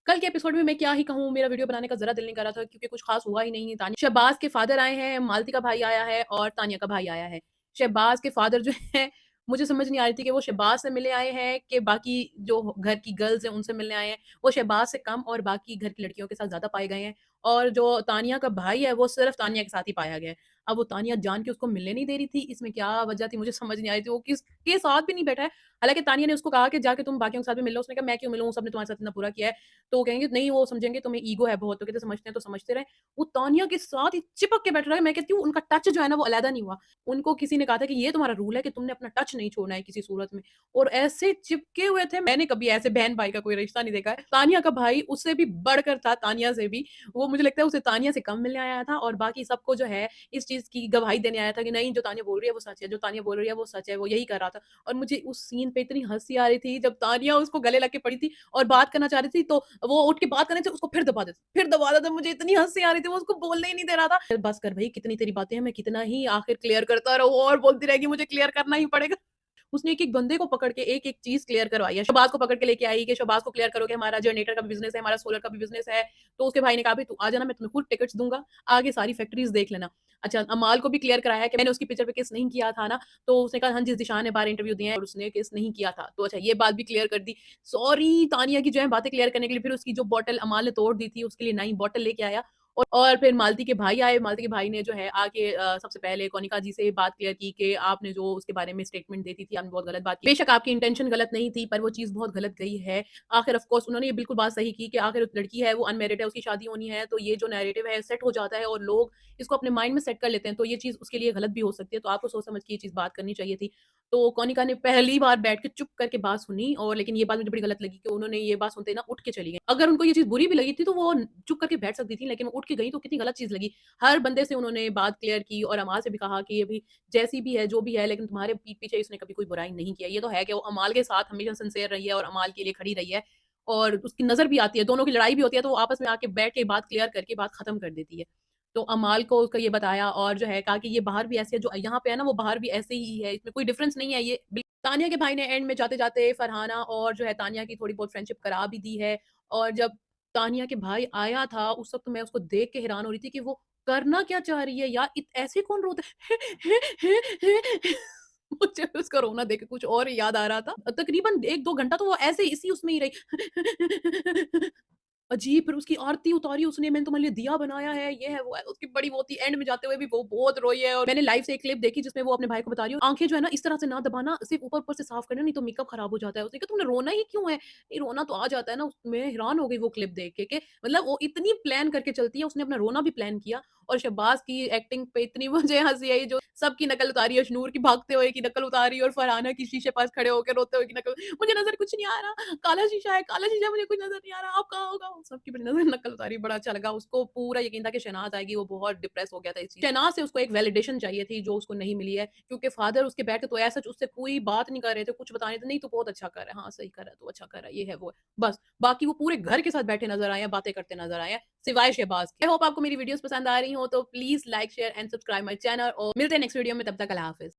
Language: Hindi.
कल के एपिसोड में मैं क्या ही कहूँ, मेरा वीडियो बनाने का ज़रा दिल नहीं कर रहा था क्योंकि कुछ ख़ास हुआ ही नहीं है। तानिया शहबाज़ के फ़ादर आए हैं, मालती का भाई आया है और तानिया का भाई आया है। शहबाज़ के फ़ादर जो हैं, मुझे समझ नहीं आ रही थी कि वो शहबाज़ से मिलने आए हैं कि बाकी जो घर की गर्ल्स हैं, उनसे मिलने आए हैं। वो शहबाज़ से कम और बाकी घर की लड़कियों के साथ ज़्यादा पाए गए हैं और जो तानिया का भाई है, वो सिर्फ़ तानिया के साथ ही पाया गया है। अब वो तानिया जान के उसको मिलने नहीं दे रही थी, इसमें क्या वजह थी मुझे समझ नहीं आ रही थी। वो किसके साथ भी नहीं बैठा है। हालाँकि तानिया ने उसको कहा कि जाके तुम बाकियों के साथ भी मिल लो। उसने कहा, "मैं क्यों मिलूँ? सबने तुम्हारे साथ इतना बुरा किया है।" तो वो कहेंगे नहीं वो समझेंगे तुम्हें ईगो है बहुत, तो कहते समझते हैं तो समझते रहें। वो तानिया के साथ ही चिपक के बैठ रहा है, मैं कहती हूँ उनका टच जो है ना वो अलहदा नहीं हुआ। उनको किसी ने कहा था कि ये तुम्हारा रूल है कि तुमने अपना टच नहीं छोड़ना है किसी सूरत में और ऐसे चिपके हुए थे, मैंने कभी ऐसे बहन-भाई का कोई रिश्ता नहीं देखा है। तानिया का भाई उससे भी बढ़कर था तानिया से भी, वो मुझे लगता है उसे तानिया से कम मिलने आया था और बाकी सबको जो है इस चीज़ की गवाही देने आया था कि नहीं जो तानिया बोल रही है वो सच है, जो तानिया बोल रही है वो सच है, वो यही कर रहा था। और मुझे उस सीन पे इतनी हँसी आ रही थी जब तानिया उसको गले लग के पड़ी थी और बात करना चाह रही थी, तो वो उठ के बात करने से उसको फिर दबा देता। मुझे इतनी हँसी आ रही थी, वो उसको बोलने ही नहीं दे रहा था। बस कर भई कितनी तेरी बातें हैं, मैं कितना ही आखिर क्लियर करता रहूँ और बोलती रहेगी मुझे क्लियर करना ही पड़ेगा। उसने एक-एक बंदे को पकड़ के एक-एक चीज़ क्लियर करवाई है। शहबाज़ को पकड़ के लेके आई कि शहबाज़ को क्लियर करो कि हमारा जनरेटर का भी बिज़नेस है, हमारा सोलर का भी बिज़नेस है। तो उसके भाई ने कहा, "भई तू आ जाना, मैं तुम्हें खुद टिकट्स दूँगा, आगे सारी फैक्ट्रीज़ देख लेना।" अच्छा, अमाल को भी क्लियर कराया कि मैंने उसकी पिक्चर पे किस नहीं किया था ना, तो उसने कहा, "हाँ जी, ज़ीशान ने बाहर इंटरव्यू दिए हैं और उसने किस नहीं किया था।" तो अच्छा ये बात भी क्लियर कर दी। सॉरी तानिया की जो है बातें क्लियर करने के लिए फिर उसकी जो बॉटल अमाल ने तोड़ दी थी, उसके लिए नई बॉटल लेके आया और फिर मालती के भाई आए, मालती के भाई ने जो है आके सबसे पहले कोनिका जी से बात क्लियर की कि आपने जो उसके बारे में स्टेटमेंट दी थी, आपने बहुत गलत बात की। बेशक आपकी इंटेंशन गलत नहीं थी, पर वो चीज़ बहुत गलत गई है। आखिर ऑफ कोर्स उन्होंने ये बिल्कुल बात सही की कि आखिर लड़की है, वो अनमैरिड है, उसकी शादी होनी है, तो ये जो नैरेटिव है सेट हो जाता है और लोग इसको अपने माइंड में सेट कर लेते हैं, तो ये चीज़ उसके लिए गलत भी हो सकती है, तो आपको सोच समझ के ये चीज़ बात करनी चाहिए थी। तो कोनिका ने पहली बार बैठ के चुप करके बात सुनी और लेकिन ये बात मुझे बड़ी गलत लगी कि उन्होंने ये बात सुनते ही ना उठ के चली गईं। अगर उनको ये चीज़ बुरी भी लगी थी, तो वो चुप करके बैठ सकती थी, लेकिन वो उठ के गईं तो कितनी गलत चीज़ लगी। हर बंदे से उन्होंने बात क्लियर की और अमाल से भी कहा कि ये भी जैसी भी है, जो भी है, लेकिन तुम्हारे पीठ पीछे इसने कभी कोई बुराई नहीं किया। ये तो है कि वो अमाल के साथ हमेशा सिंसियर रही है और अमाल के लिए खड़ी रही है और उसकी नज़र भी आती है, दोनों की लड़ाई भी होती है, तो वो आपस में आके बैठ के बात क्लियर करके बात खत्म कर देती है। तो अमाल को उसका ये बताया और जो है कहा कि ये बाहर भी ऐसे है, जो यहाँ पे है ना, वो बाहर भी ऐसे ही है, इसमें कोई डिफरेंस नहीं है ये तानिया के भाई ने एंड में जाते-जाते फरहाना और जो है तानिया की थोड़ी बहुत फ्रेंडशिप करा भी दी है और जब तानिया के भाई आया था, उस वक़्त मैं उसको देख के हैरान हो रही थी कि वो करना क्या चाह रही है यार? ऐसे कौन रोता है? मुझे उसका रोना देख के कुछ और ही याद आ रहा था। तकरीबन 1-2 घंटा तो वो ऐसे ही इसी उसमें ही रही। अजीब, फिर उसकी आरती उतारी उसने, मैंने तुम्हारे लिए दिया बनाया है, ये है, वो है। उसकी बड़ी वो थी, एंड में जाते हुए भी वो बहुत रोई है और मैंने लाइव से एक क्लिप देखी जिसमें वो अपने भाई को बता रही है, आँखें जो है ना इस तरह से ना दबाना, सिर्फ़ ऊपर-ऊपर से साफ करना, नहीं तो मेकअप खराब हो जाता है। उसने कहा, "तुमने रोना ही क्यों है?" नहीं, रोना तो आ जाता है ना। मैं हैरान हो गई वो क्लिप देख के मतलब वो इतनी प्लान करके चलती है, उसने अपना रोना भी प्लान किया और शहबाज़ की एक्टिंग पे इतनी मुझे हँसी आई, जो सबकी नकल उतारी है, शनूर की भागते हुए की नकल उतारी और फरहाना की शीशे पास खड़े होके रोते हुए की नकल। मुझे नज़र कुछ नहीं आ रहा, काला शीशा है, काला शीशा है, मुझे कुछ नज़र नहीं आ रहा, आप कहाँ हो, कहाँ हो? सबकी बड़ी नज़र नकल उतारी, बड़ा अच्छा लगा। उसको पूरा यकीन था कि शहनाज़ आएगी, वो बहुत डिप्रेस हो गया था इस चीज़ शहनाज़ से उसको एक वैलिडेशन चाहिए थी, जो उसको नहीं मिली है, क्योंकि फादर उसके बैठ के तो ऐसा उससे कोई बात नहीं कर रहे थे, कुछ बता रहे थे, नहीं तू बहुत अच्छा कर रहा है, हाँ, सही कर रहा है, तू अच्छा कर रहा है, ये है, वो है। बस, बाकी वो पूरे घर के साथ बैठे नज़र आए हैं, बातें करते नज़र आए हैं, सिवाय शहबाज़ के। आई होप आपको मेरी वीडियोज़ पसंद आ रही हो, तो please like, share and subscribe my channel और मिलते हैं नेक्स्ट वीडियो में, तब तक अल्लाह हाफ़िज़।